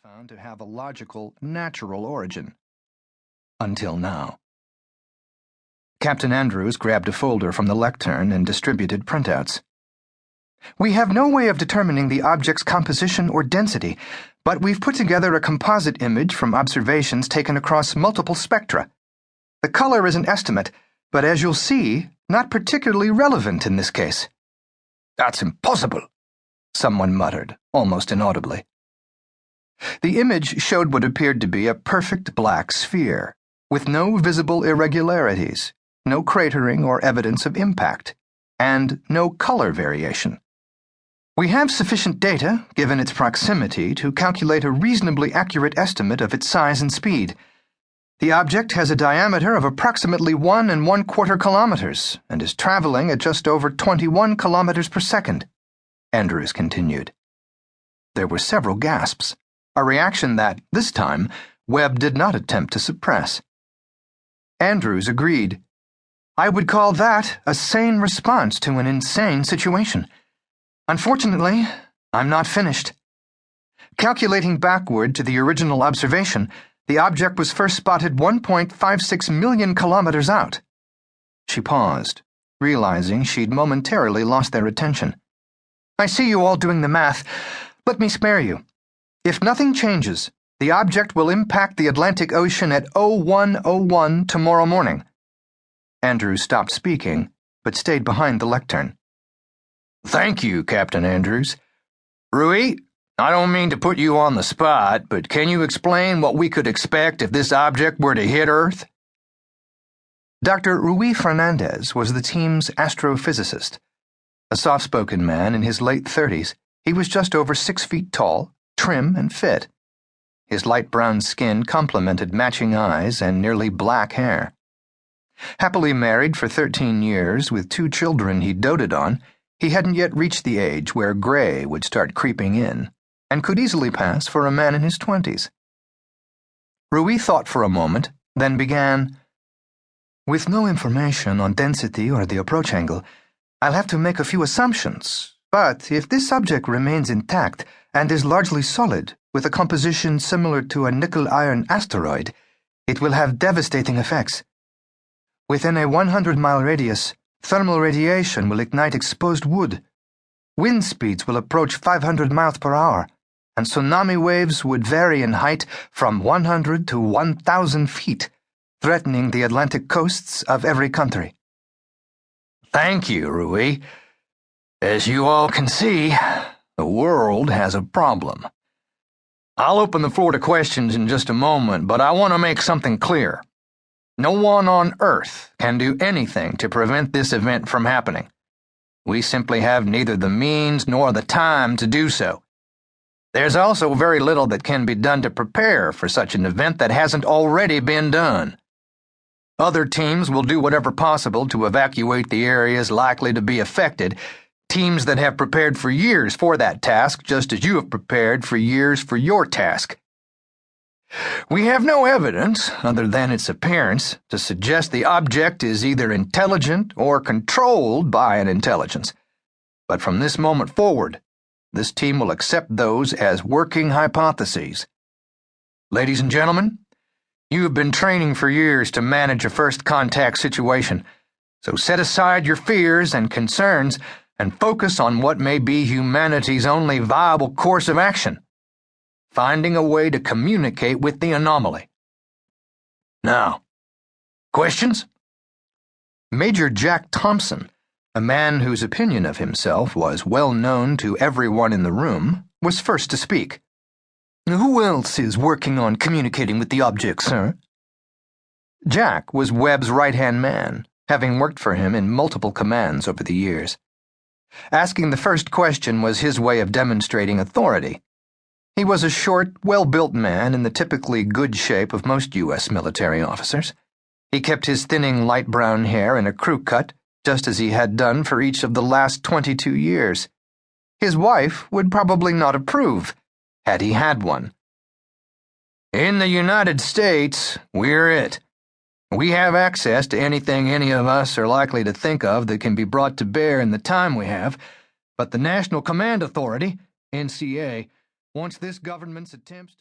found to have a logical, natural origin. Until now. Captain Andrews grabbed a folder from the lectern and distributed printouts. We have no way of determining the object's composition or density, but we've put together a composite image from observations taken across multiple spectra. The color is an estimate, but as you'll see, not particularly relevant in this case. That's impossible, someone muttered, almost inaudibly. The image showed what appeared to be a perfect black sphere, with no visible irregularities, no cratering or evidence of impact, and no color variation. We have sufficient data, given its proximity, to calculate a reasonably accurate estimate of its size and speed. The object has a diameter of approximately 1 1/4 kilometers and is traveling at just over 21 kilometers per second, Andrews continued. There were several gasps, a reaction that, this time, Webb did not attempt to suppress. Andrews agreed. I would call that a sane response to an insane situation. Unfortunately, I'm not finished. Calculating backward to the original observation, the object was first spotted 1.56 million kilometers out. She paused, realizing she'd momentarily lost their attention. I see you all doing the math. Let me spare you. If nothing changes, the object will impact the Atlantic Ocean at 01:01 tomorrow morning. Andrews stopped speaking, but stayed behind the lectern. Thank you, Captain Andrews. Rui, I don't mean to put you on the spot, but can you explain what we could expect if this object were to hit Earth? Dr. Rui Fernandez was the team's astrophysicist. A soft-spoken man in his late 30s, he was just over 6 feet tall, trim and fit. His light brown skin complemented matching eyes and nearly black hair. Happily married for 13 years with 2 children he doted on, he hadn't yet reached the age where gray would start creeping in, and could easily pass for a man in his 20s. Rui thought for a moment, then began, With no information on density or the approach angle, I'll have to make a few assumptions, but if this object remains intact and is largely solid, with a composition similar to a nickel-iron asteroid, it will have devastating effects. Within a 100-mile radius, thermal radiation will ignite exposed wood. Wind speeds will approach 500 miles per hour, and tsunami waves would vary in height from 100 to 1,000 feet, threatening the Atlantic coasts of every country. Thank you, Rui. As you all can see, the world has a problem. I'll open the floor to questions in just a moment, but I want to make something clear. No one on Earth can do anything to prevent this event from happening. We simply have neither the means nor the time to do so. There's also very little that can be done to prepare for such an event that hasn't already been done. Other teams will do whatever possible to evacuate the areas likely to be affected, teams that have prepared for years for that task, just as you have prepared for years for your task. We have no evidence, other than its appearance, to suggest the object is either intelligent or controlled by an intelligence. But from this moment forward, this team will accept those as working hypotheses. Ladies and gentlemen, you have been training for years to manage a first contact situation, so set aside your fears and concerns and focus on what may be humanity's only viable course of action. Finding a way to communicate with the anomaly. Now, questions? Major Jack Thompson, a man whose opinion of himself was well known to everyone in the room, was first to speak. Who else is working on communicating with the object, sir? Jack was Webb's right-hand man, having worked for him in multiple commands over the years. Asking the first question was his way of demonstrating authority. He was a short, well-built man in the typically good shape of most U.S. military officers. He kept his thinning light brown hair in a crew cut, just as he had done for each of the last 22 years. His wife would probably not approve, had he had one. In the United States, we're it. We have access to anything any of us are likely to think of that can be brought to bear in the time we have, but the National Command Authority, NCA, wants this government's attempts to